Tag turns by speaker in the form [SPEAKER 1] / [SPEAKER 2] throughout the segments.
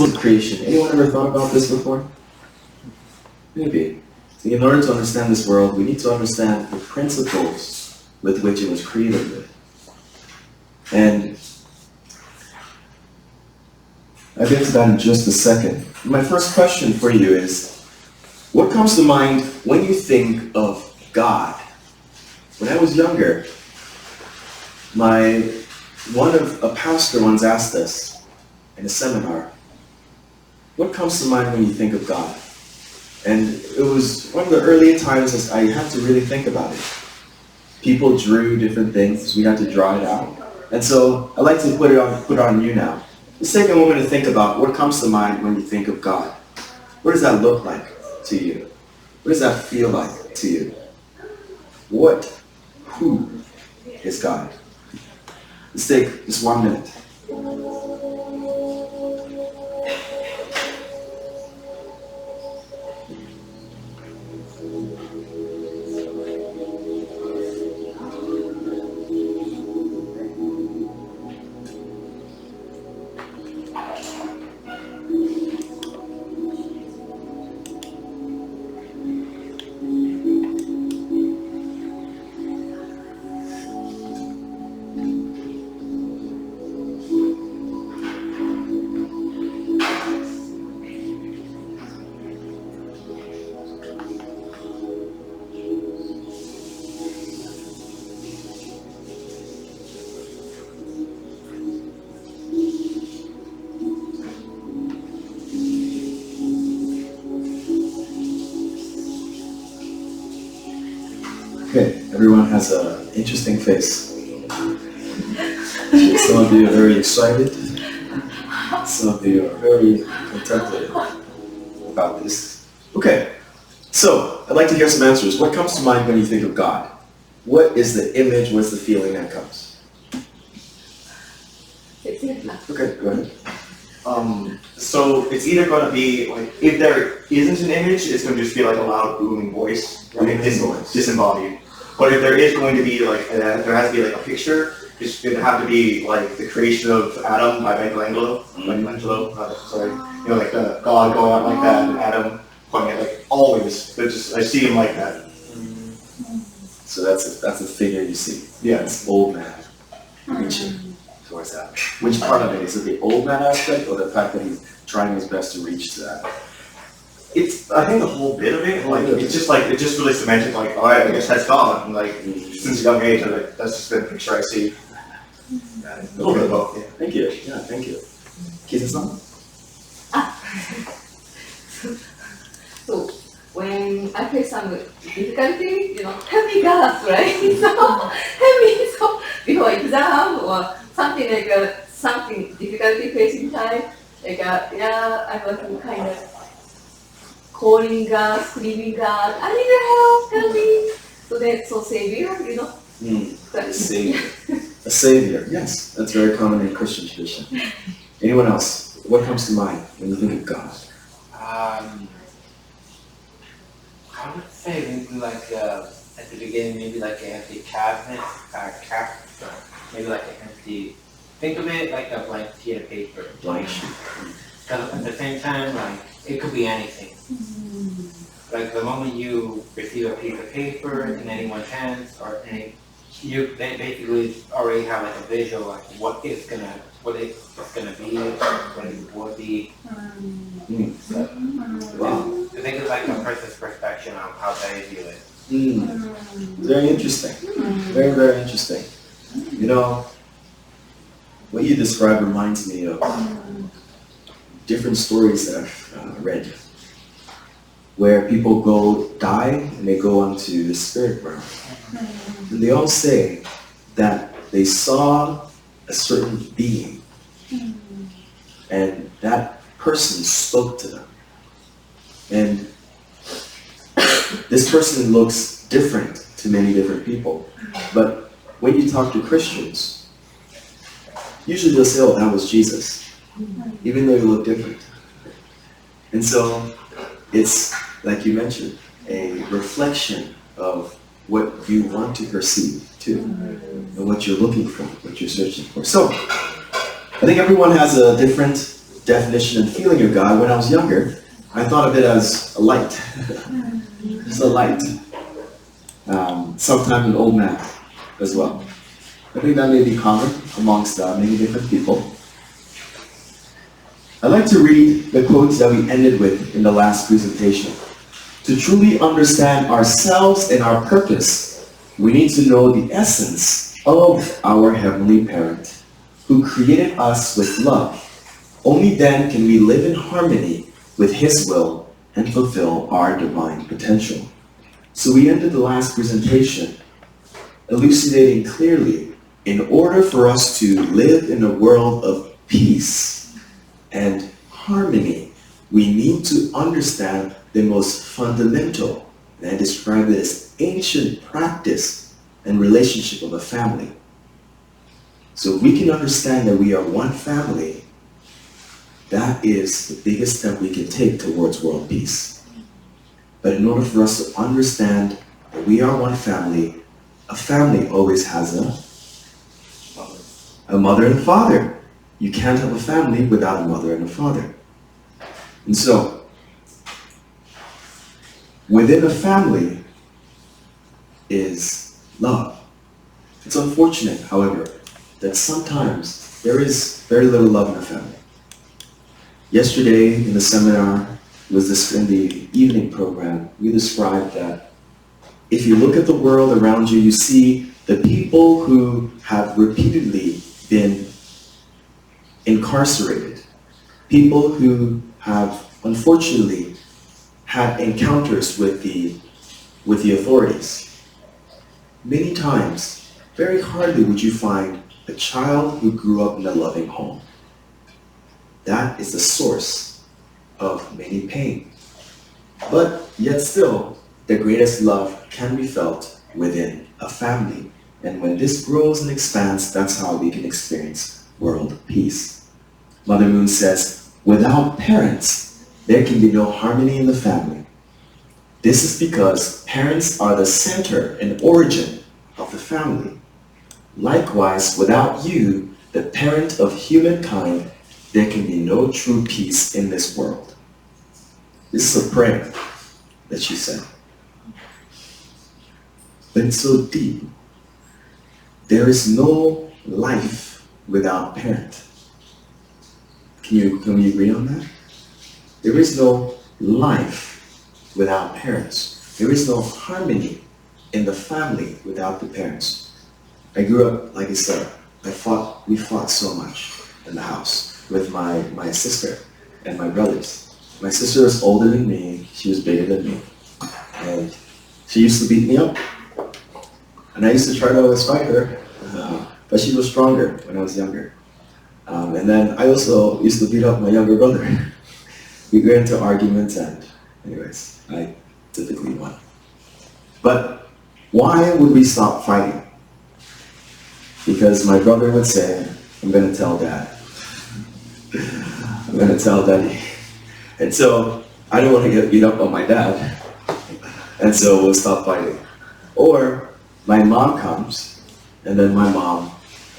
[SPEAKER 1] creation. Anyone ever thought about this before? Maybe. So in order to understand this world, we need to understand the principles with which it was created with. And I'll get to that in just a second. My first question for you is, what comes to mind when you think of God? When I was younger, a pastor once asked us in a seminar, what comes to mind when you think of God? And it was one of the earlier times I had to really think about it. People drew different things, we had to draw it out. And so I'd like to put it on you now. Let's take a moment to think about what comes to mind when you think of God. What does that look like to you? What does that feel like to you? Who is God? Let's take just 1 minute. Okay, everyone has an interesting face. Some of you are very excited. Some of you are very contemplative about this. Okay, so I'd like to hear some answers. What comes to mind when you think of God? What is the image, what's the feeling that comes? Okay, go ahead.
[SPEAKER 2] So it's either going to be like, if there isn't an image, it's going to just be like a loud booming voice, like disembodied. But if there is going to be like, there has to be like a picture, it's going to have to be like the creation of Adam by Michelangelo. Sorry, you know, like the God going out like that, and Adam pointing at like always. But just I see him like that.
[SPEAKER 1] So that's a figure you see.
[SPEAKER 2] Yeah,
[SPEAKER 1] it's old man reaching towards that. Which part of it? Is it the old man aspect or the fact that he's trying his best to reach to that?
[SPEAKER 2] It's, I think the whole bit of it, like, it's just like, it just really cemented, like, oh, I guess that's God. And like, since a young age, like, that's just been the picture I see. A little bit of both.
[SPEAKER 1] Yeah. Thank you. Yeah, thank you. Kisa-san?
[SPEAKER 3] So, when I face some difficulty, help me God, right? So, help me. So, before exam or something like something difficulty facing time, like, I was kind of calling God, screaming God, I need help me. So Savior,
[SPEAKER 1] A savior. A savior, yes. That's very common in Christian tradition. Anyone else? What comes to mind when you think of God?
[SPEAKER 4] I would say maybe like at the beginning, maybe like an empty cabinet, maybe like an empty. Think of it like a blank sheet of paper.
[SPEAKER 1] Blank sheet.
[SPEAKER 4] Because at the same time, like it could be anything. Like the moment you receive a piece of paper in anyone's hands, they basically already have like a visual like what it's gonna be, what it will be. So,
[SPEAKER 1] Wow.
[SPEAKER 4] I think it's like a person's perspective on how they view it.
[SPEAKER 1] Very interesting. Very, very interesting. What you describe reminds me of different stories that I've read, where people die and they go onto the spirit realm. And they all say that they saw a certain being and that person spoke to them. And this person looks different to many different people. But when you talk to Christians, usually they'll say, oh, that was Jesus, even though he looked different. And so it's, like you mentioned, a reflection of what you want to perceive too, and what you're looking for, what you're searching for. So, I think everyone has a different definition and feeling of God when I was younger, I thought of it as a light. Just a light. Sometimes an old man as well. I think that may be common amongst many different people. I'd like to read the quotes that we ended with in the last presentation. To truly understand ourselves and our purpose, we need to know the essence of our Heavenly Parent, who created us with love. Only then can we live in harmony with His will and fulfill our divine potential. So we ended the last presentation elucidating clearly, in order for us to live in a world of peace and harmony, we need to understand the most fundamental, and I describe it as ancient practice and relationship of a family. So if we can understand that we are one family, that is the biggest step we can take towards world peace. But in order for us to understand that we are one family, a family always has a mother and a father. You can't have a family without a mother and a father. And so, within a family is love. It's unfortunate, however, that sometimes there is very little love in a family. Yesterday in the seminar, in the evening program, we described that if you look at the world around you, you see the people who have repeatedly been incarcerated, people who have unfortunately had encounters with the authorities. Many times, very hardly would you find a child who grew up in a loving home. That is the source of many pain. But yet still, the greatest love can be felt within a family. And when this grows and expands, that's how we can experience world peace. Mother Moon says, without parents, there can be no harmony in the family. This is because parents are the center and origin of the family. Likewise, without you, the parent of humankind, there can be no true peace in this world. This is a prayer that she said. But it's so deep. There is no life without parent. Can we agree on that? There is no life without parents. There is no harmony in the family without the parents. I grew up, like I said, we fought so much in the house with my sister and my brothers. My sister was older than me, she was bigger than me. And she used to beat me up. And I used to try to always fight her, but she was stronger when I was younger. And then I also used to beat up my younger brother. We got into arguments and anyways, I typically won. But why would we stop fighting? Because my brother would say, I'm gonna tell Dad. I'm gonna tell Daddy. And so I don't want to get beat up on my dad. And so we'll stop fighting. Or my mom comes, and then my mom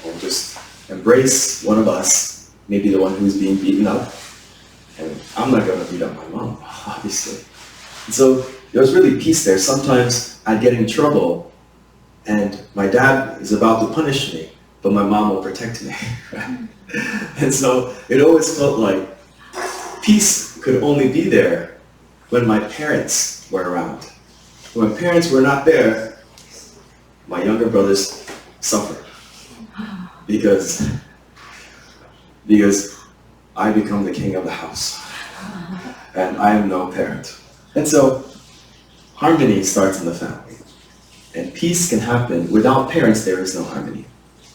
[SPEAKER 1] will just embrace one of us, maybe the one who's being beaten up. And I'm not gonna beat up my mom, obviously. And so there was really peace there. Sometimes I'd get in trouble, and my dad is about to punish me, but my mom will protect me. And so it always felt like peace could only be there when my parents were around. When my parents were not there, my younger brothers suffered because I become the king of the house and I am no parent. And so harmony starts in the family, and peace can happen. Without parents, there is no harmony.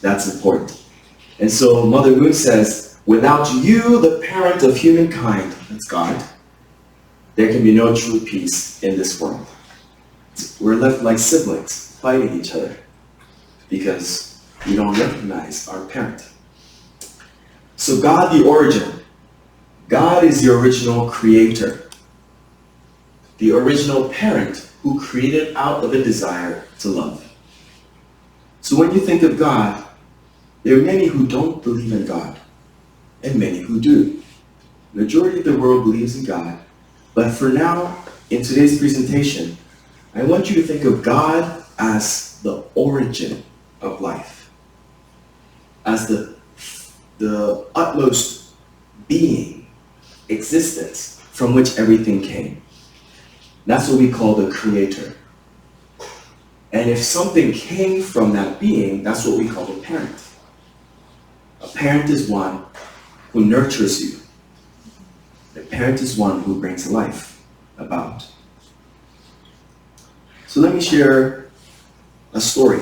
[SPEAKER 1] That's important. And so Mother Moon says, without you, the parent of humankind, that's God, there can be no true peace in this world. We're left like siblings, fighting each other, because we don't recognize our parent. So God, the origin, God is the original creator, the original parent who created out of a desire to love. So when you think of God, there are many who don't believe in God, and many who do. Majority of the world believes in God, but for now, in today's presentation, I want you to think of God as the origin of life, as the utmost being, existence from which everything came. That's what we call the creator. And if something came from that being, that's what we call a parent. A parent is one who nurtures you. A parent is one who brings life about. So let me share a story.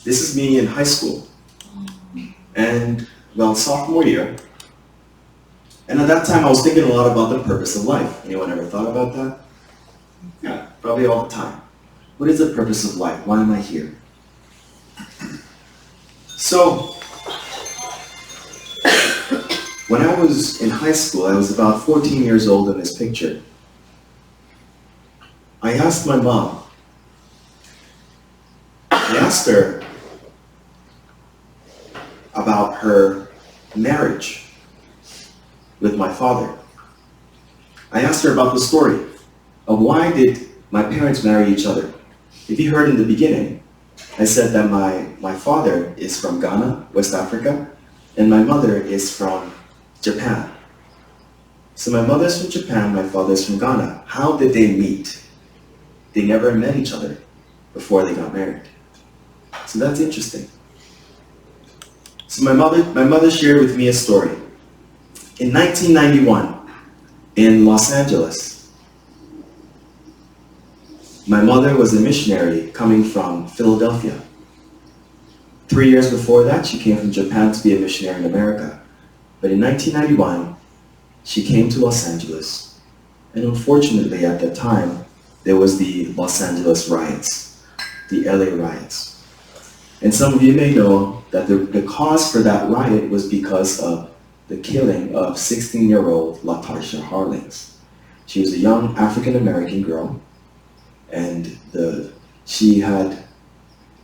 [SPEAKER 1] This is me in high school. And, well, sophomore year. And at that time I was thinking a lot about the purpose of life. Anyone ever thought about that? Yeah, probably all the time. What is the purpose of life? Why am I here? So, when I was in high school, I was about 14 years old in this picture. I asked my mom, I asked her about her marriage with my father. I asked her about the story of why did my parents marry each other. If you heard in the beginning, I said that my father is from Ghana, West Africa, and my mother is from Japan. So my mother's from Japan, my father's from Ghana. How did they meet? They never met each other before they got married. So that's interesting. So my mother shared with me a story. In 1991, in Los Angeles, my mother was a missionary coming from Philadelphia. 3 years before that, she came from Japan to be a missionary in America. But in 1991, she came to Los Angeles. And unfortunately, at that time, there was the Los Angeles riots, the LA riots. And some of you may know that the cause for that riot was because of the killing of 16-year-old LaTarsha Harlings. She was a young African-American girl, and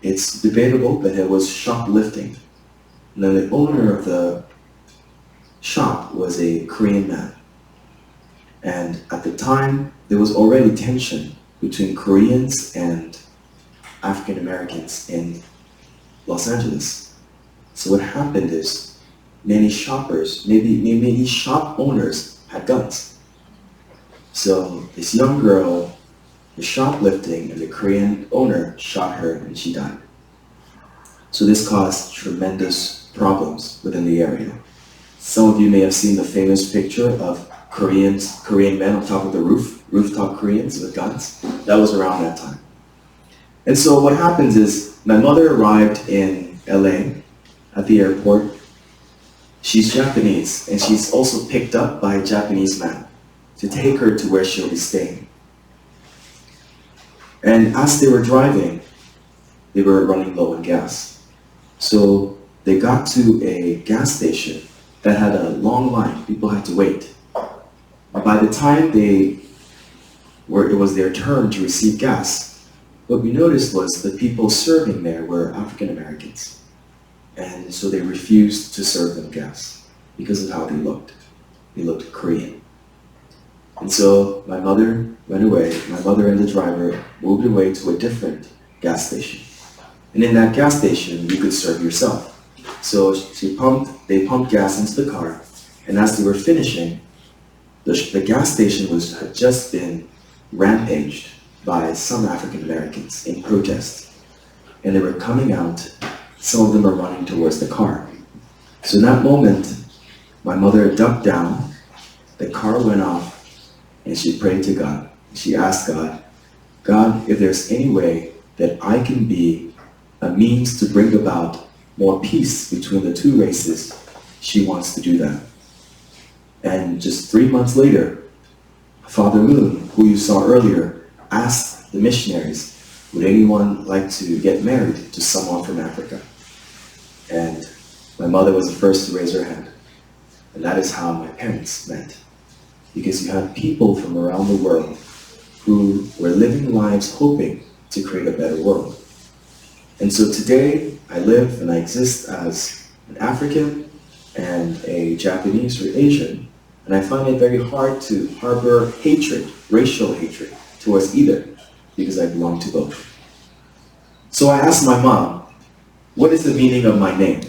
[SPEAKER 1] it's debatable, but it was shoplifting. And then the owner of the shop was a Korean man. And at the time, there was already tension between Koreans and African Americans in Los Angeles. So what happened is many shoppers, many shop owners had guns. So this young girl was shoplifting and the Korean owner shot her and she died. So this caused tremendous problems within the area. Some of you may have seen the famous picture of Korean men on top of the rooftop Koreans with guns. That was around that time. And so what happens is, my mother arrived in LA at the airport. She's Japanese, and she's also picked up by a Japanese man to take her to where she'll be staying. And as they were driving, they were running low on gas. So they got to a gas station that had a long line. People had to wait. By the time it was their turn to receive gas, what we noticed was the people serving there were African Americans. And so they refused to serve them gas because of how they looked. They looked Korean. And so my mother went away. My mother and the driver moved away to a different gas station. And in that gas station, you could serve yourself. So they pumped gas into the car, and as they were finishing, the gas station had just been rampaged by some African Americans in protest. And they were coming out, some of them were running towards the car. So in that moment, my mother ducked down, the car went off, and she prayed to God. She asked God, God, if there's any way that I can be a means to bring about more peace between the two races, she wants to do that. And just 3 months later, Father Moon, who you saw earlier, asked the missionaries, would anyone like to get married to someone from Africa? And my mother was the first to raise her hand. And that is how my parents met. Because you had people from around the world who were living lives hoping to create a better world. And so today, I live and I exist as an African and a Japanese or Asian And I find it very hard to harbor hatred, racial hatred, towards either, because I belong to both. So I asked my mom, what is the meaning of my name?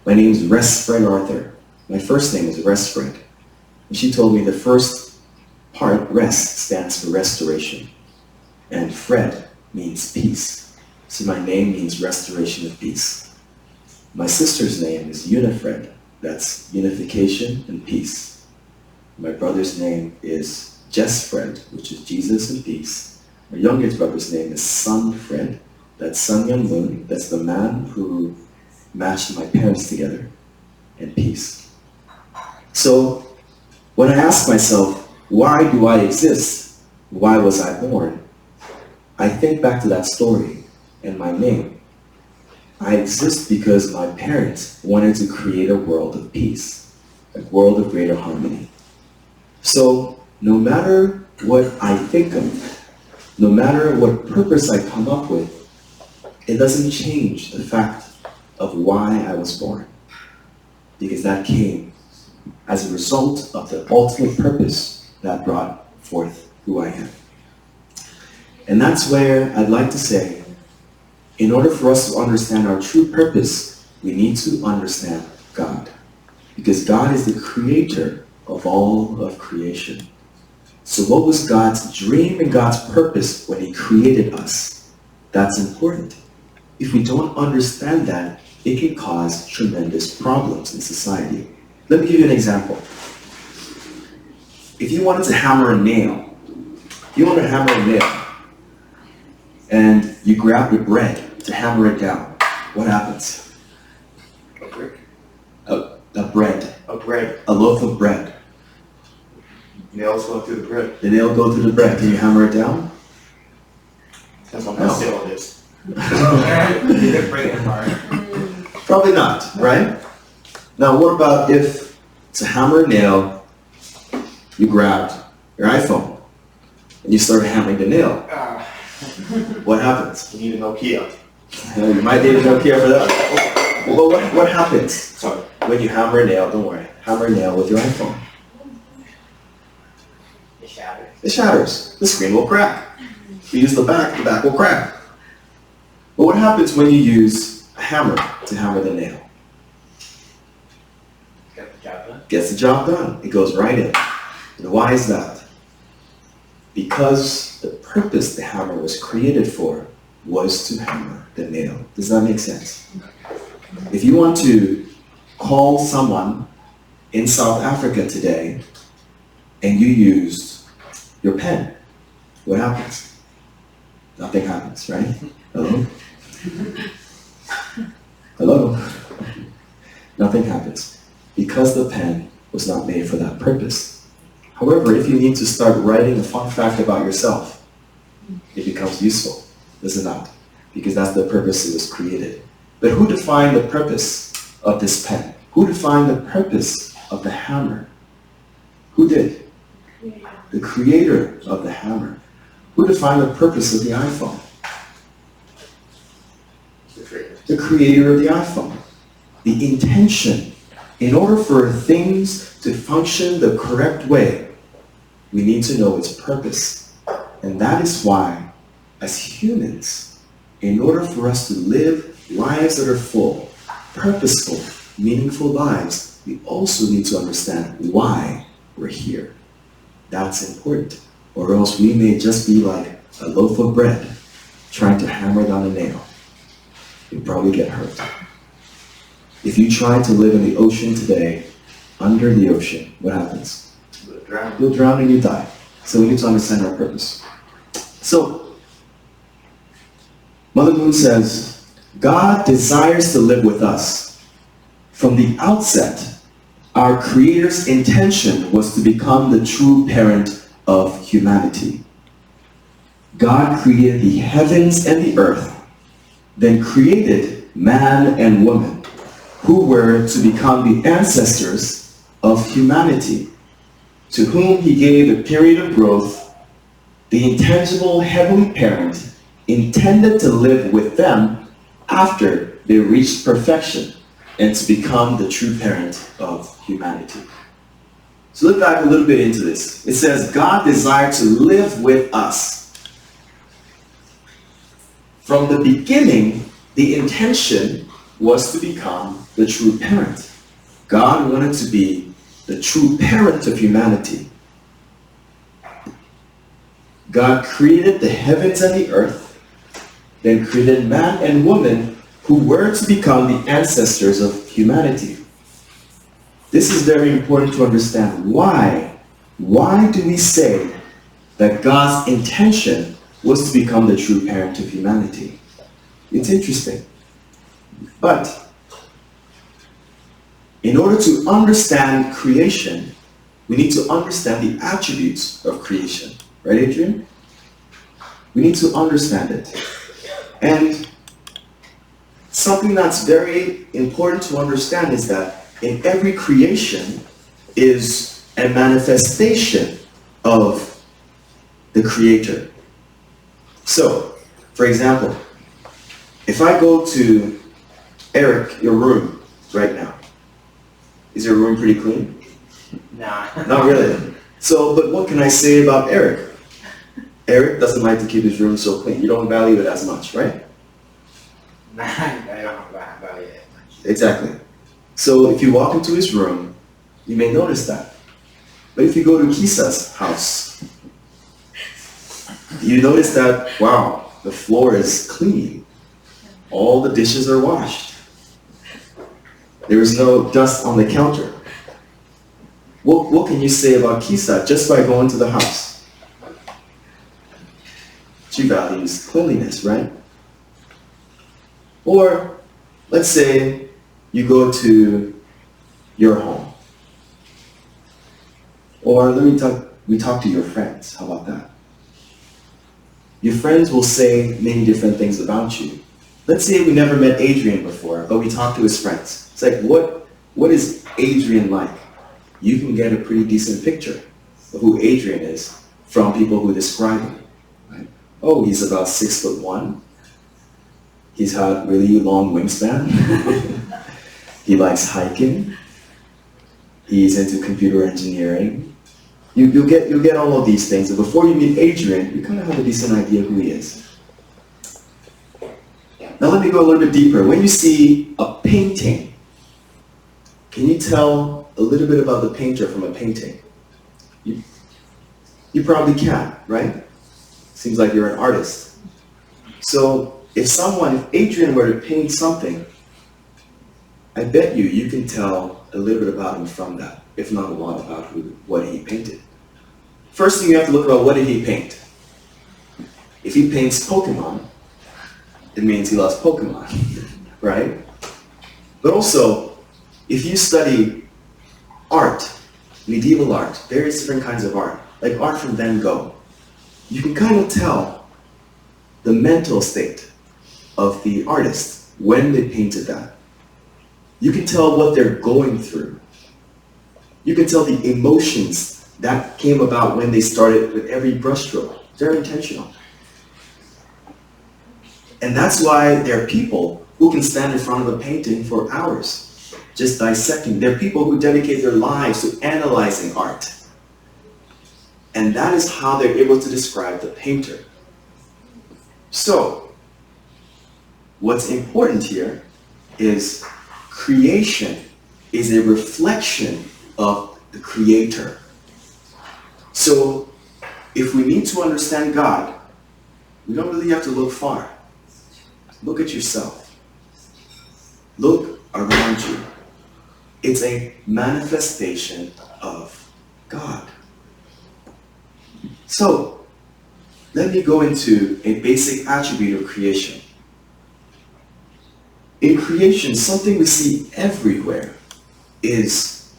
[SPEAKER 1] My name is Rest Fred Arthur. My first name is Rest Fred. And she told me the first part, rest, stands for restoration. And Fred means peace. So my name means restoration of peace. My sister's name is Unifred. That's unification and peace. My brother's name is Jess Fred, which is Jesus and peace. My youngest brother's name is Sun Fred. That's Hak Ja Han Moon. That's the man who matched my parents together. And peace. So when I ask myself, why do I exist? Why was I born? I think back to that story and my name. I exist because my parents wanted to create a world of peace, a world of greater harmony. So no matter what I think of, no matter what purpose I come up with, it doesn't change the fact of why I was born. Because that came as a result of the ultimate purpose that brought forth who I am. And that's where I'd like to say, in order for us to understand our true purpose, we need to understand God. Because God is the creator of all of creation. So what was God's dream and God's purpose when he created us? That's important. If we don't understand that, it can cause tremendous problems in society. Let me give you an example. If you wanted to hammer a nail, and you grab the bread to hammer it down, what happens?
[SPEAKER 2] A brick.
[SPEAKER 1] A bread.
[SPEAKER 2] A bread.
[SPEAKER 1] A loaf of bread.
[SPEAKER 2] Nails go through the bread.
[SPEAKER 1] The nail go through the bread. Can you hammer it down?
[SPEAKER 2] That's how messy all it is.
[SPEAKER 4] You could break it apart.
[SPEAKER 1] Probably not, right? Now what about if to hammer a nail, you grabbed your iPhone and you started hammering the nail? What happens?
[SPEAKER 2] You need a Nokia.
[SPEAKER 1] You might need a Nokia for that. Well, what happens?
[SPEAKER 2] Sorry.
[SPEAKER 1] When you hammer a nail, don't worry, hammer a nail with your iPhone.
[SPEAKER 4] It shatters.
[SPEAKER 1] It shatters. The screen will crack. If you use the back will crack. But what happens when you use a hammer to hammer the nail?
[SPEAKER 4] Get the job done.
[SPEAKER 1] Gets the job done. It goes right in. And why is that? Because the purpose the hammer was created for was to hammer the nail. Does that make sense? If you want to call someone in South Africa today and you used your pen, what happens? Nothing happens, right? Hello? Hello? Nothing happens because the pen was not made for that purpose. However, if you need to start writing a fun fact about yourself, it becomes useful, does it not? Because that's the purpose it was created. But who defined the purpose of this pen? Who defined the purpose of the hammer? Who did? The creator of the hammer. Who defined the purpose of the iPhone? The creator of the iPhone. The intention. In order for things to function the correct way, we need to know its purpose. And that is why, as humans, in order for us to live lives that are full, purposeful, meaningful lives, we also need to understand why we're here. That's important. Or else we may just be like a loaf of bread trying to hammer down a nail. You'll probably get hurt. If you try to live in the ocean today, under the ocean, what happens? You'll drown and you die. So we need to understand our purpose. So, Mother Moon says, God desires to live with us. From the outset, our Creator's intention was to become the true parent of humanity. God created the heavens and the earth, then created man and woman, who were to become the ancestors of humanity, to whom he gave a period of growth. The intangible heavenly parent intended to live with them after they reached perfection and to become the true parent of humanity. So look back a little bit into this. It says, God desired to live with us. From the beginning, the intention was to become the true parent. God wanted to be the true parent of humanity. God created the heavens and the earth, then created man and woman who were to become the ancestors of humanity. This is very important to understand. Why? Why do we say that God's intention was to become the true parent of humanity? It's interesting. But in order to understand creation, we need to understand the attributes of creation. Right, Adrian? We need to understand it. And something that's very important to understand is that in every creation is a manifestation of the Creator. So, for example, if I go to Eric, your room right now, is your room pretty clean?
[SPEAKER 4] Nah.
[SPEAKER 1] Not really. So, but what can I say about Eric? Eric doesn't like to keep his room so clean. You don't value it as much, right?
[SPEAKER 4] Nah, I don't value it much.
[SPEAKER 1] Exactly. So if you walk into his room, you may notice that. But if you go to Kisa's house, you notice that, wow, the floor is clean. All the dishes are washed. There is no dust on the counter. What can you say about Kisa just by going to the house? She values cleanliness, right? Or let's say you go to your home. Or we talk to your friends. How about that? Your friends will say many different things about you. Let's say we never met Adrian before, but we talk to his friends. It's like, what is Adrian like? You can get a pretty decent picture of who Adrian is from people who describe him. Right? Oh, he's about 6'1". He's got really long wingspan. He likes hiking. He's into computer engineering. You'll get all of these things, and before you meet Adrian, you kind of have a decent idea who he is. Now let me go a little bit deeper. When you see a painting, can you tell a little bit about the painter from a painting? You probably can, right? Seems like you're an artist. So if Adrian were to paint something, I bet you can tell a little bit about him from that, if not a lot about what he painted. First thing you have to look about, what did he paint? If he paints Pokemon, it means he loves Pokemon, right? But also, if you study art, medieval art, various different kinds of art, like art from Van Gogh, you can kind of tell the mental state of the artist when they painted that. You can tell what they're going through. You can tell the emotions that came about when they started with every brushstroke. Very intentional. And that's why there are people who can stand in front of a painting for hours, just dissecting. There are people who dedicate their lives to analyzing art. And that is how they're able to describe the painter. So, what's important here is creation is a reflection of the Creator. So, if we need to understand God, we don't really have to look far. Look at yourself. Look around you. It's a manifestation of God. So, let me go into a basic attribute of creation. In creation, something we see everywhere is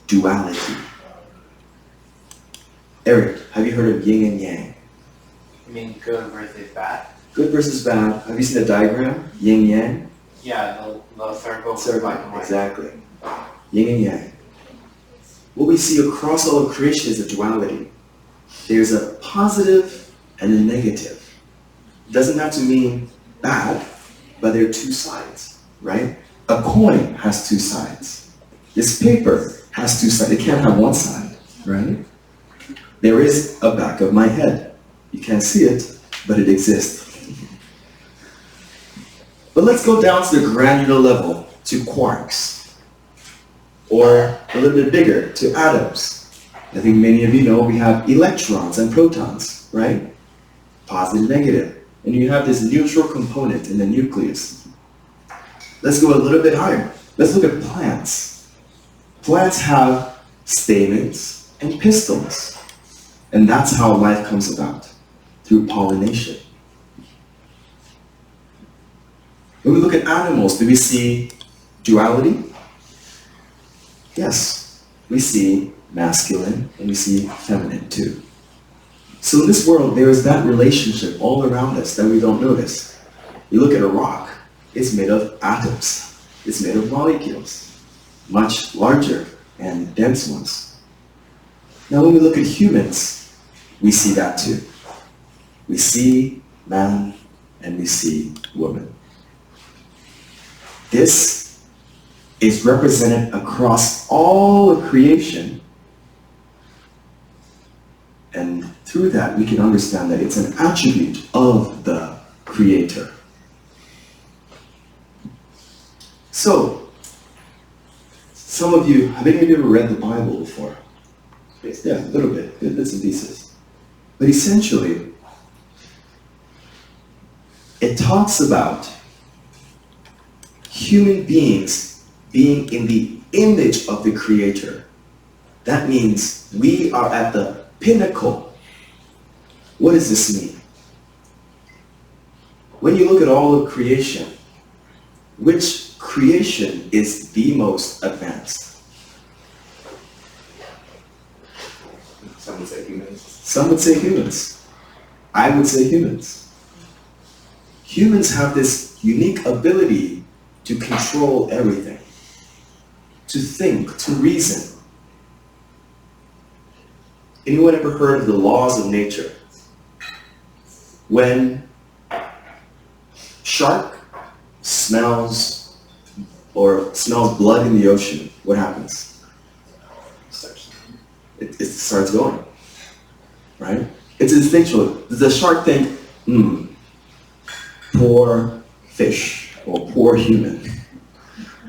[SPEAKER 1] duality. Eric, have you heard of yin and yang?
[SPEAKER 4] You mean good versus bad?
[SPEAKER 1] Good versus bad. Have you seen the diagram? Yin yang?
[SPEAKER 4] Yeah, the circle.
[SPEAKER 1] Black and white. Exactly. Yin and yang. What we see across all of creation is a duality. There's a positive and a negative. It doesn't have to mean bad, but there are two sides, right? A coin has two sides. This paper has two sides. It can't have one side. right? There is a back of my head. You can't see it, but it exists. But let's go down to the granular level, to quarks, or a little bit bigger, to atoms. I think many of you know we have electrons and protons, right? Positive, negative. And you have this neutral component in the nucleus. Let's go a little bit higher. Let's look at plants. Plants have stamens and pistils. And that's how life comes about, through pollination. When we look at animals, do we see duality? Yes, we see masculine and we see feminine too. So in this world, there is that relationship all around us that we don't notice. You look at a rock, it's made of atoms. It's made of molecules, much larger and dense ones. Now when we look at humans, we see that too. We see man and we see woman. This is represented across all of creation. And through that, we can understand that it's an attribute of the Creator. So, some of you, have any of you ever read the Bible before? Yeah, a little bit, bits and pieces. But essentially, it talks about human beings being in the image of the Creator. That means we are at the pinnacle. What does this mean? When you look at all of creation, which creation is the most advanced?
[SPEAKER 2] Some would say humans.
[SPEAKER 1] Some would say humans. I would say humans. Humans have this unique ability to control everything, to think, to reason. Anyone ever heard of the laws of nature? When shark smells blood in the ocean, what happens? It starts going, right? It's instinctual. Does the shark think, poor fish or poor human?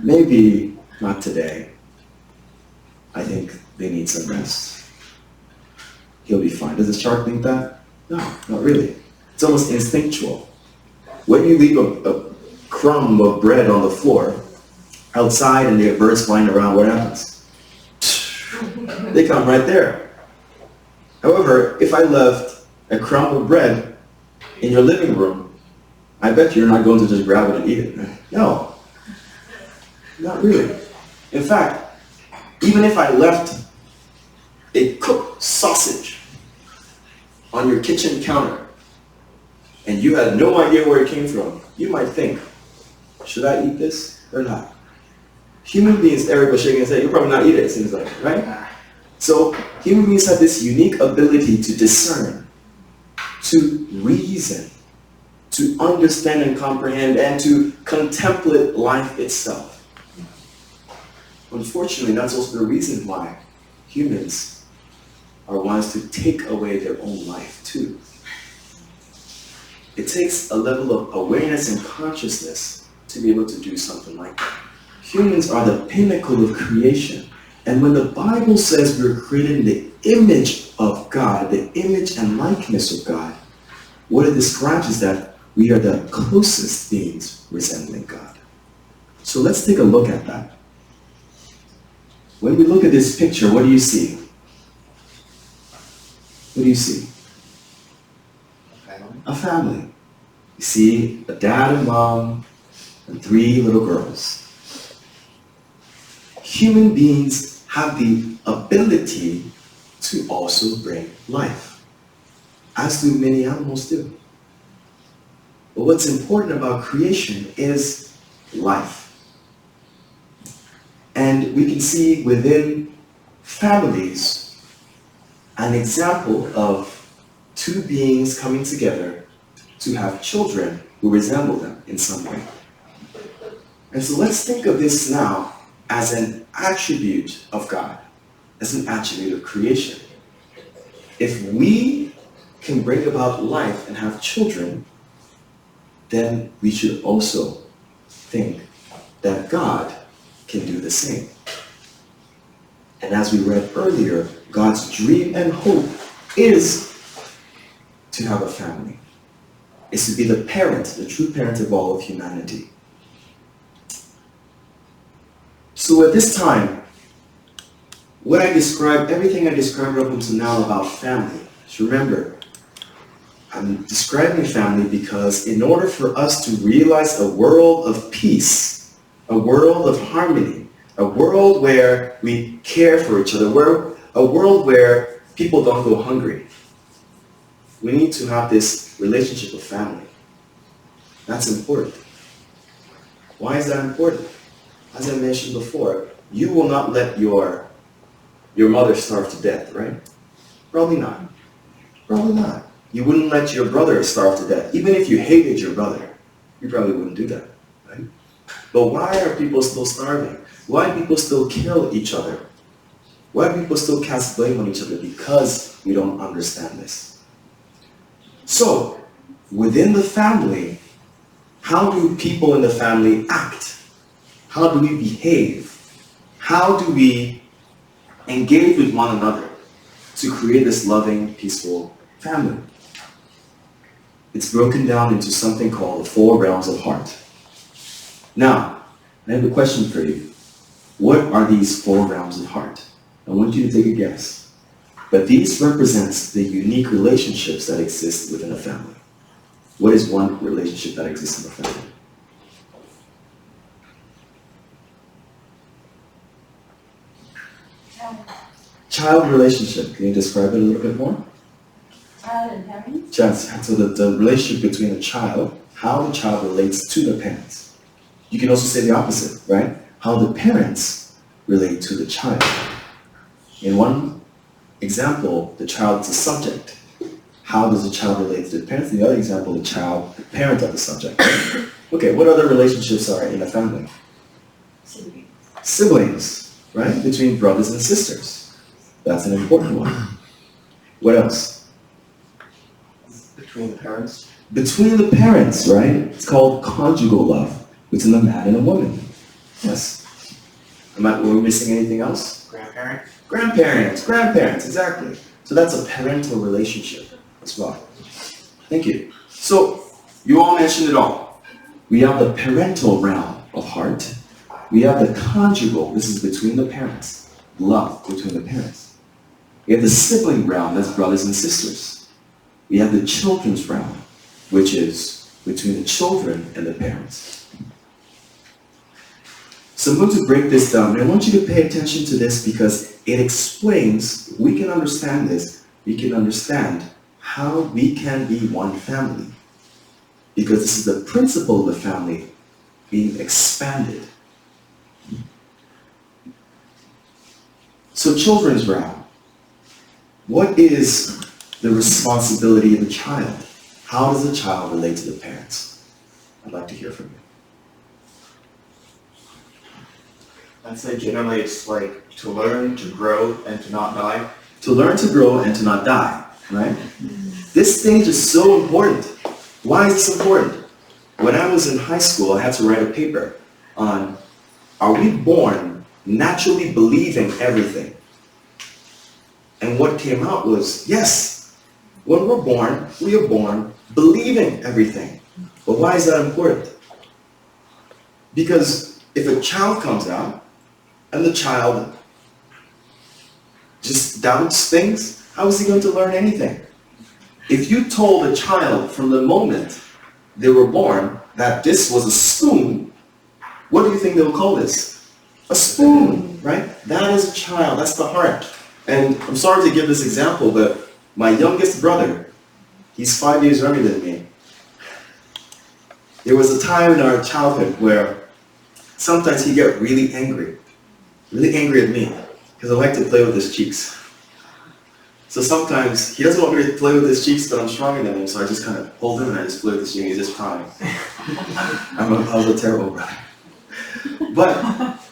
[SPEAKER 1] Maybe not today. I think they need some rest. He'll be fine. Does the shark think that? No, not really. It's almost instinctual. When you leave a crumb of bread on the floor outside and there are birds flying around, what happens? They come right there. However, if I left a crumb of bread in your living room, I bet you're not going to just grab it and eat it. No, not really. In fact, even if I left a cooked sausage on your kitchen counter and you had no idea where it came from, you might think, should I eat this or not? Human beings, Eric was shaking his head, you'll probably not eat it, it seems like, right? So human beings have this unique ability to discern, to reason, to understand and comprehend, and to contemplate life itself. Unfortunately, that's also the reason why humans are ones to take away their own life too. It takes a level of awareness and consciousness to be able to do something like that. Humans are the pinnacle of creation. And when the Bible says we're created in the image of God, the image and likeness of God, what it describes is that we are the closest beings resembling God. So let's take a look at that. When we look at this picture, what do you see? What do you see? A family. You see a dad and mom and 3 little girls. Human beings have the ability to also bring life, as do many animals do. But what's important about creation is life. And we can see within families an example of 2 beings coming together to have children who resemble them in some way. And so let's think of this now as an attribute of God. as an attribute of creation. If we can bring about life and have children, then we should also think that God can do the same. And as we read earlier, God's dream and hope is to have a family. Is to be the parent, the true parent of all of humanity. So at this time, everything I described up until now about family, just remember, I'm describing family because in order for us to realize a world of peace, a world of harmony, a world where we care for each other, a world where people don't go hungry, we need to have this relationship of family. That's important. Why is that important? As I mentioned before, you will not let your mother starve to death, right? Probably not. Probably not. You wouldn't let your brother starve to death. Even if you hated your brother, you probably wouldn't do that, right? But why are people still starving? Why do people still kill each other? Why do people still cast blame on each other? Because we don't understand this. So, within the family, how do people in the family act? How do we behave? How do we engage with one another to create this loving, peaceful family? It's broken down into something called the 4 realms of heart. Now, I have a question for you. What are these 4 realms of heart? I want you to take a guess. But these represents the unique relationships that exist within a family. What is one relationship that exists in a family? Child relationship. Can you describe it a little bit more?
[SPEAKER 3] Child and parents?
[SPEAKER 1] So the relationship between a child, how the child relates to the parents. You can also say the opposite, right? How the parents relate to the child. In one example, the child is a subject. How does the child relate to the parents? In the other example, the parent of the subject. Okay, what other relationships are in a family?
[SPEAKER 3] Siblings.
[SPEAKER 1] Siblings, right? Between brothers and sisters. That's an important one. What else?
[SPEAKER 2] Between the parents.
[SPEAKER 1] Between the parents, right? It's called conjugal love between a man and a woman. Yes. Were we missing anything else?
[SPEAKER 4] Grandparents?
[SPEAKER 1] Grandparents, exactly. So that's a parental relationship as well. Thank you. So, you all mentioned it all. We have the parental realm of heart. We have the conjugal, this is between the parents. Love between the parents. We have the sibling realm, that's brothers and sisters. We have the children's realm, which is between the children and the parents. So I'm going to break this down, and I want you to pay attention to this because it explains, we can understand this, we can understand how we can be one family. Because this is the principle of the family being expanded. So children's realm. What is the responsibility of the child? How does the child relate to the parents? I'd like to hear from you.
[SPEAKER 2] I'd say generally it's like to learn, to grow, and to not die.
[SPEAKER 1] To learn, to grow, and to not die, right? This stage is so important. Why is this important? When I was in high school, I had to write a paper on, are we born naturally believing everything? And what came out was, yes, when we're born, we are born believing everything. But why is that important? Because if a child comes out, and the child just doubts things, how is he going to learn anything? If you told a child from the moment they were born that this was a spoon, what do you think they'll call this? A spoon, right? That is a child, that's the heart. And I'm sorry to give this example, but my youngest brother, he's 5 years younger than me. There was a time in our childhood where sometimes he'd get really angry at me, because I like to play with his cheeks. So sometimes he doesn't want me to play with his cheeks, but I'm stronger than him, so I just kind of hold him and I just play with his cheeks and he's just crying. I was a terrible brother. But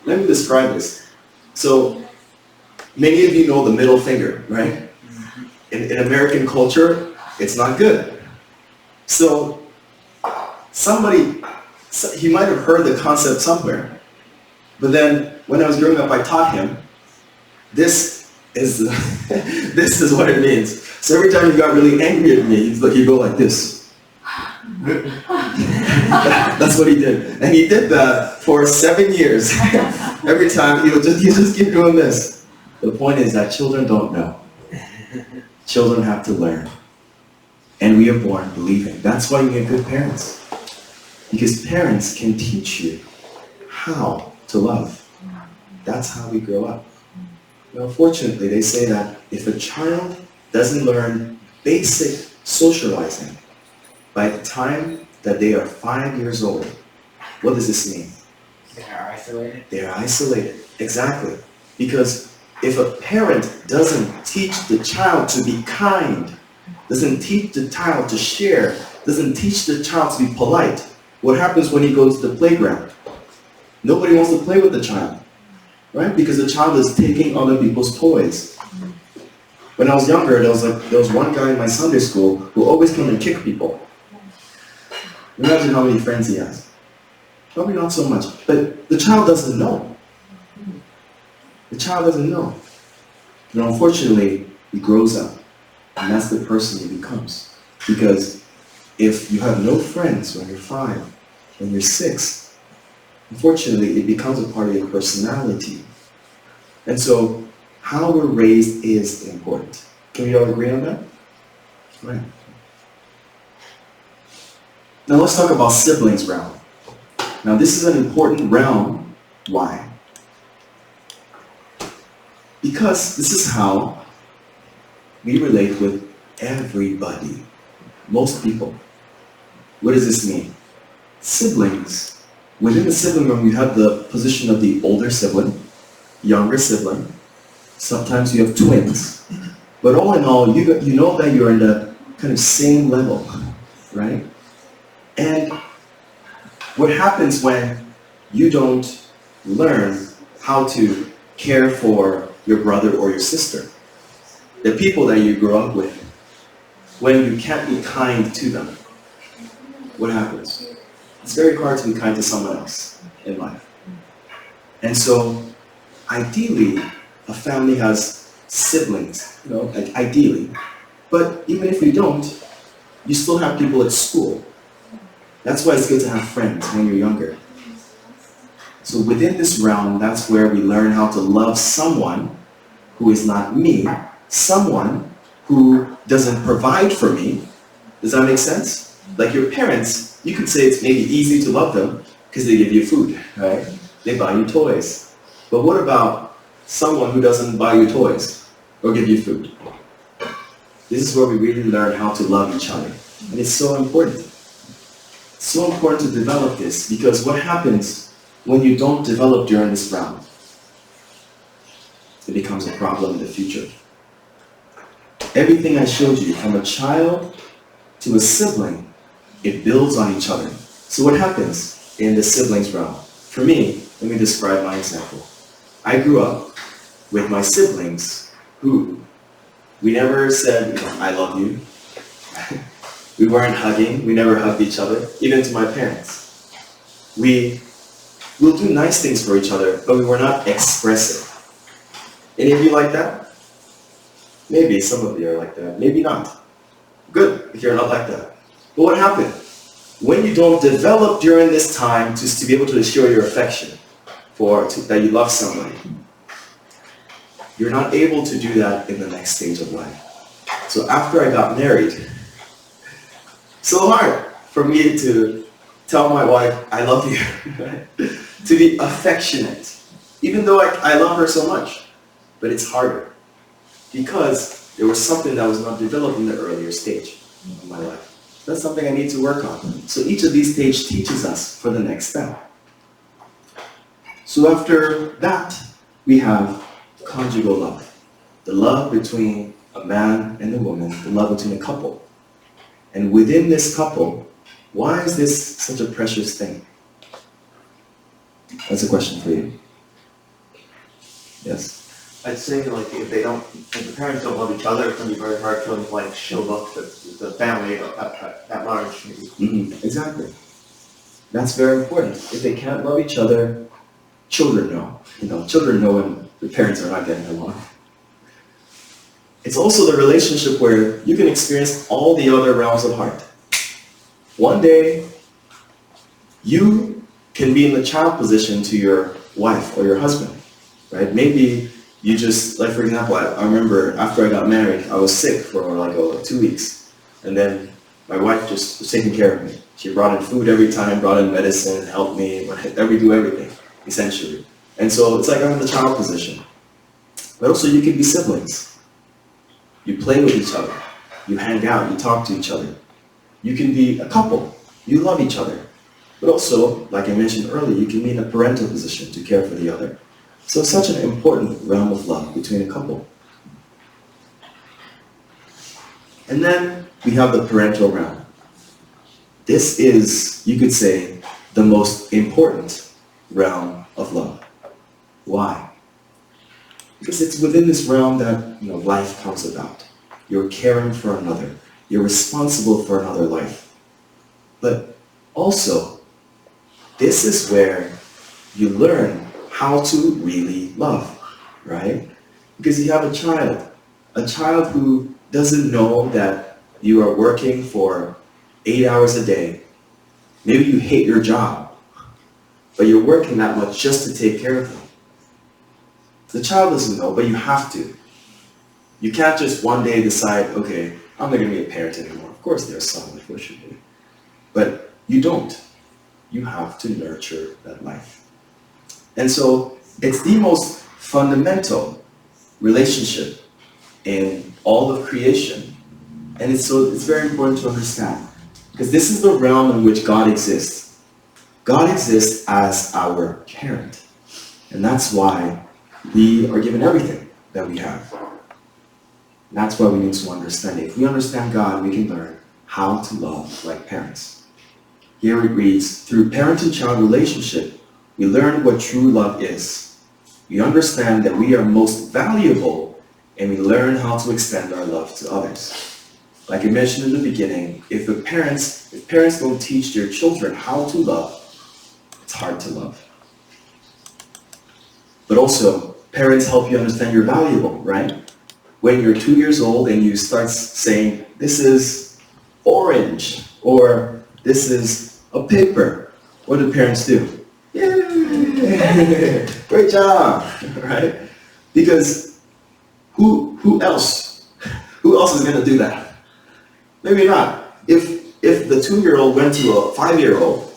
[SPEAKER 1] let me describe this. So Many of you know the middle finger, right? In American culture, it's not good. So he might have heard the concept somewhere, but then when I was growing up, I taught him, this is this is what it means. So every time he got really angry at me, he'd go like this. That's what he did. And he did that for 7 years. Every time he'd just keep doing this. The point is that children don't know. Children have to learn. And we are born believing. That's why you get good parents. Because parents can teach you how to love. That's how we grow up. Now, fortunately, they say that if a child doesn't learn basic socializing by the time that they are 5 years old, what does this mean?
[SPEAKER 4] They are isolated.
[SPEAKER 1] They are isolated. Exactly. Because if a parent doesn't teach the child to be kind, doesn't teach the child to share, doesn't teach the child to be polite, what happens when he goes to the playground? Nobody wants to play with the child, right? Because the child is taking other people's toys. When I was younger, there was one guy in my Sunday school who always came and kick people. Imagine how many friends he has. Probably not so much, but the child doesn't know. The child doesn't know. And unfortunately, he grows up, and that's the person he becomes. Because if you have no friends when you're 5, when you're 6, unfortunately, it becomes a part of your personality. And so, how we're raised is important. Can we all agree on that? Right. Now let's talk about siblings realm. Now this is an important realm. Why? Because this is how we relate with everybody. Most people. What does this mean? Siblings. Within the sibling realm, you have the position of the older sibling, younger sibling. Sometimes you have twins. But all in all, you know that you're in the kind of same level, right? And what happens when you don't learn how to care for your brother or your sister, the people that you grew up with, when you can't be kind to them, what happens? It's very hard to be kind to someone else in life. And so, ideally, a family has siblings, like ideally. But even if you don't, you still have people at school. That's why it's good to have friends when you're younger. So within this realm, that's where we learn how to love someone who is not me, someone who doesn't provide for me. Does that make sense? Like your parents, you could say it's maybe easy to love them because they give you food, right? They buy you toys. But what about someone who doesn't buy you toys or give you food? This is where we really learn how to love each other. And it's so important. It's so important to develop this because what happens when you don't develop during this round? It becomes a problem in the future. Everything I showed you, from a child to a sibling, it builds on each other. So what happens in the siblings realm? For me, let me describe my example. I grew up with my siblings who, we never said, I love you. We weren't hugging, we never hugged each other, even to my parents. We will do nice things for each other, but we were not expressive. Any of you like that? Maybe some of you are like that, maybe not. Good, if you're not like that. But what happened? When you don't develop during this time to be able to show your affection that you love somebody, you're not able to do that in the next stage of life. So after I got married, so hard for me to tell my wife, I love you, to be affectionate, even though I love her so much. But it's harder because there was something that was not developed in the earlier stage of my life. That's something I need to work on. So each of these stages teaches us for the next step. So after that, we have conjugal love. The love between a man and a woman, the love between a couple. And within this couple, why is this such a precious thing? That's a question for you. Yes?
[SPEAKER 2] I'd say like if the parents don't love each other, it's gonna be very hard for them to like show up the family at large. Maybe.
[SPEAKER 1] Exactly. That's very important. If they can't love each other, children know. Children know when the parents are not getting along. It's also the relationship where you can experience all the other realms of heart. One day, you can be in the child position to your wife or your husband, right? Maybe you just, like for example, I remember after I got married, I was sick for like 2 weeks. And then my wife just was taking care of me. She brought in food every time, brought in medicine, helped me, do everything, essentially. And so it's like I'm in the child position. But also you can be siblings. You play with each other. You hang out, you talk to each other. You can be a couple. You love each other. But also, like I mentioned earlier, you can be in a parental position to care for the other. So it's such an important realm of love between a couple. And then we have the parental realm. This is, you could say, the most important realm of love. Why? Because it's within this realm that life comes about. You're caring for another. You're responsible for another life. But also, this is where you learn how to really love, right? Because you have a child who doesn't know that you are working for 8 hours a day. Maybe you hate your job, but you're working that much just to take care of them. The child doesn't know, but you have to. You can't just one day decide, okay, I'm not going to be a parent anymore. Of course there's some, unfortunately. But you don't. You have to nurture that life. And so it's the most fundamental relationship in all of creation. And it's very important to understand. Because this is the realm in which God exists. God exists as our parent. And that's why we are given everything that we have. And that's why we need to understand it. If we understand God, we can learn how to love like parents. Here it reads, through parent and child relationship, we learn what true love is. We understand that we are most valuable, and we learn how to extend our love to others. Like I mentioned in the beginning, if parents don't teach their children how to love, it's hard to love. But also, parents help you understand you're valuable, right? When you're 2 years old and you start saying, this is orange, or this is a paper, what do parents do? Yay! Great job, right? Because who else is going to do that? Maybe not. If the 2-year-old went to a 5-year-old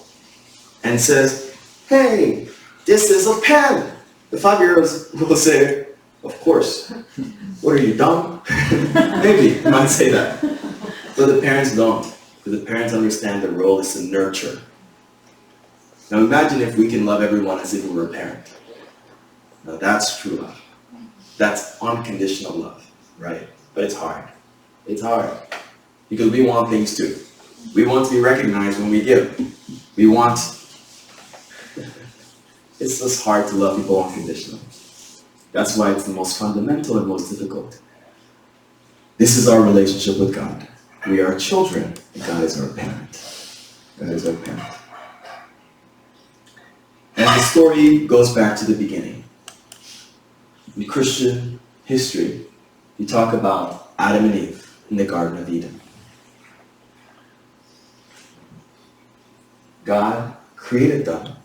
[SPEAKER 1] and says, hey, this is a pen, the 5-year-olds will say, of course. What are you, dumb? Maybe you might say that. But the parents don't. Because the parents understand the role is to nurture. Now imagine if we can love everyone as if we were a parent. Now that's true love. That's unconditional love, right? But it's hard. It's hard. Because we want things too. We want to be recognized when we give. It's just hard to love people unconditionally. That's why it's the most fundamental and most difficult. This is our relationship with God. We are children, and God is our parent. God is our parent. And the story goes back to the beginning. In Christian history, we talk about Adam and Eve in the Garden of Eden. God created them.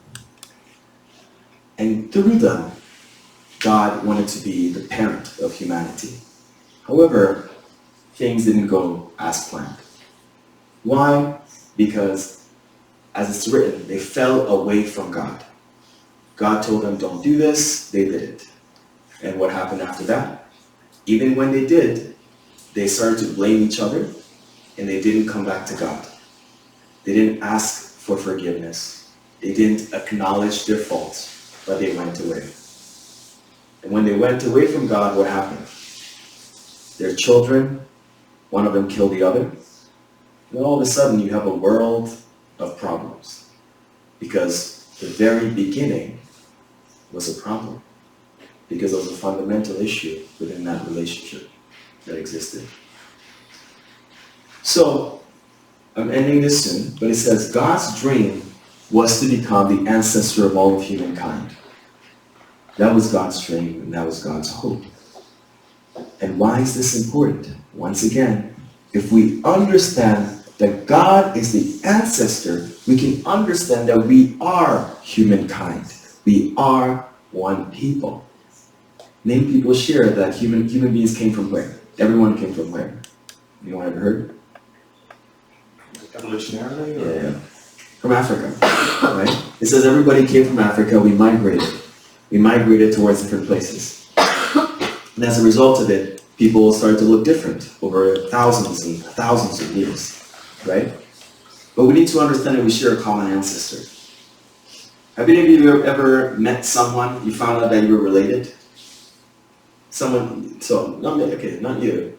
[SPEAKER 1] And through them, God wanted to be the parent of humanity. However, things didn't go as planned. Why? Because, as it's written, they fell away from God. God told them, don't do this, they did it. And what happened after that? Even when they did, they started to blame each other, and they didn't come back to God. They didn't ask for forgiveness. They didn't acknowledge their faults, but they went away. And when they went away from God, what happened? Their children, one of them killed the other. And all of a sudden, you have a world of problems. Because the very beginning was a problem. because there was a fundamental issue within that relationship that existed. So, I'm ending this soon, but it says God's dream was to become the ancestor of all of humankind. That was God's dream, and that was God's hope. And why is this important? Once again, if we understand that God is the ancestor, we can understand that we are humankind. We are one people. Many people share that human beings came from where? Everyone came from where? Anyone ever heard?
[SPEAKER 2] Evolutionarily?
[SPEAKER 1] Yeah. From Africa, right? It says everybody came from Africa, we migrated. We migrated towards different places. And as a result of it, people started to look different over thousands and thousands of years, right? But we need to understand that we share a common ancestor. Have any of you ever met someone, you found out that you were related? Someone, so, not me, okay, not you.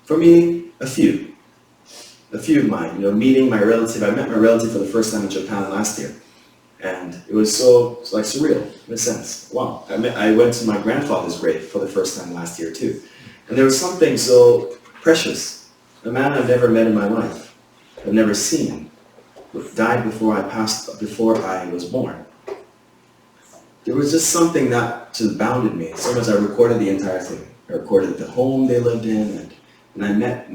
[SPEAKER 1] For me, a few of mine, meeting my relative. I met my relative for the first time in Japan last year. And it was so, like, surreal, in a sense. Wow. I went to my grandfather's grave for the first time last year, too. And there was something so precious. A man I've never met in my life, I've never seen, died before I was born. There was just something that just bounded me. So much I recorded the entire thing. I recorded the home they lived in, and I met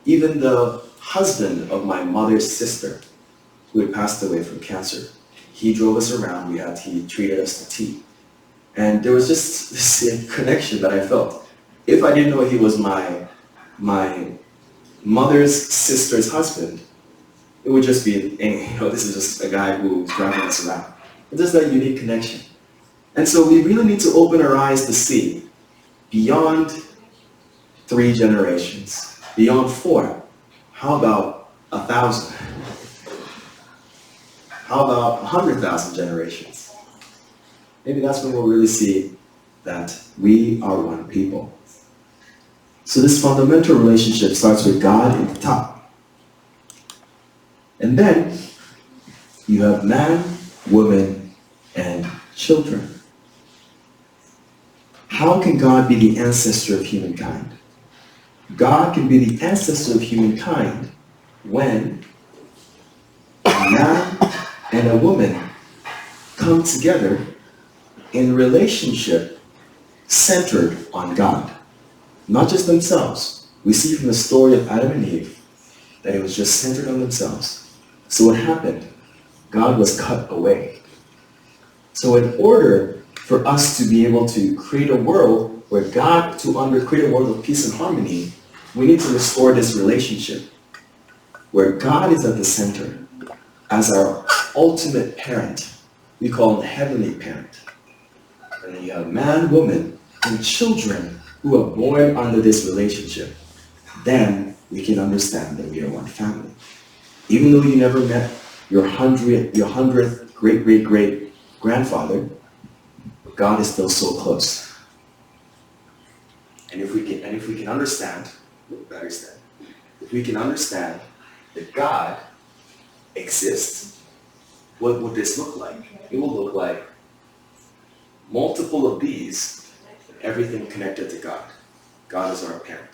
[SPEAKER 1] even the husband of my mother's sister, who had passed away from cancer. He drove us around, he treated us to tea. And there was just this connection that I felt. If I didn't know he was my mother's sister's husband, it would just be, this is just a guy who's driving us around. It's just that unique connection. And so we really need to open our eyes to see beyond 3 generations, beyond 4. How about 1,000? How about 100,000 generations? Maybe that's when we'll really see that we are one people. So this fundamental relationship starts with God at the top. And then you have man, woman, and children. How can God be the ancestor of humankind? God can be the ancestor of humankind when a man and a woman come together in a relationship centered on God, not just themselves. We see from the story of Adam and Eve that it was just centered on themselves. So what happened? God was cut away. So in order for us to be able to create a world where create a world of peace and harmony, we need to restore this relationship where God is at the center as our ultimate parent. We call him the heavenly parent. And then you have man, woman, and children who are born under this relationship. Then we can understand that we are one family. Even though you never met your 100th great grandfather, God is still so close. And if we can understand that God exists, what would this look like? It will look like multiple of these, everything connected to God. God is our parent.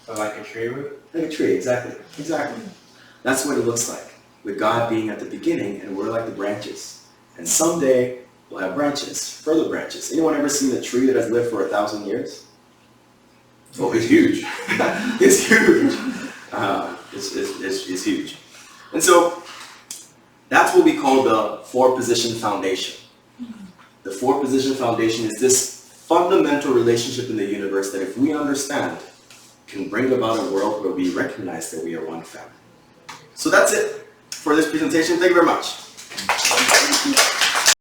[SPEAKER 4] So like a tree root?
[SPEAKER 1] Like a tree, exactly. That's what it looks like, with God being at the beginning and we're like the branches. And someday we'll have branches, further branches. Anyone ever seen a tree that has lived for 1,000 years? Oh, it's huge. It's huge. It's huge. And so that's what we call the 4-position foundation. The 4-position foundation is this fundamental relationship in the universe that if we understand, can bring about a world where we recognize that we are one family. So that's it for this presentation. Thank you very much.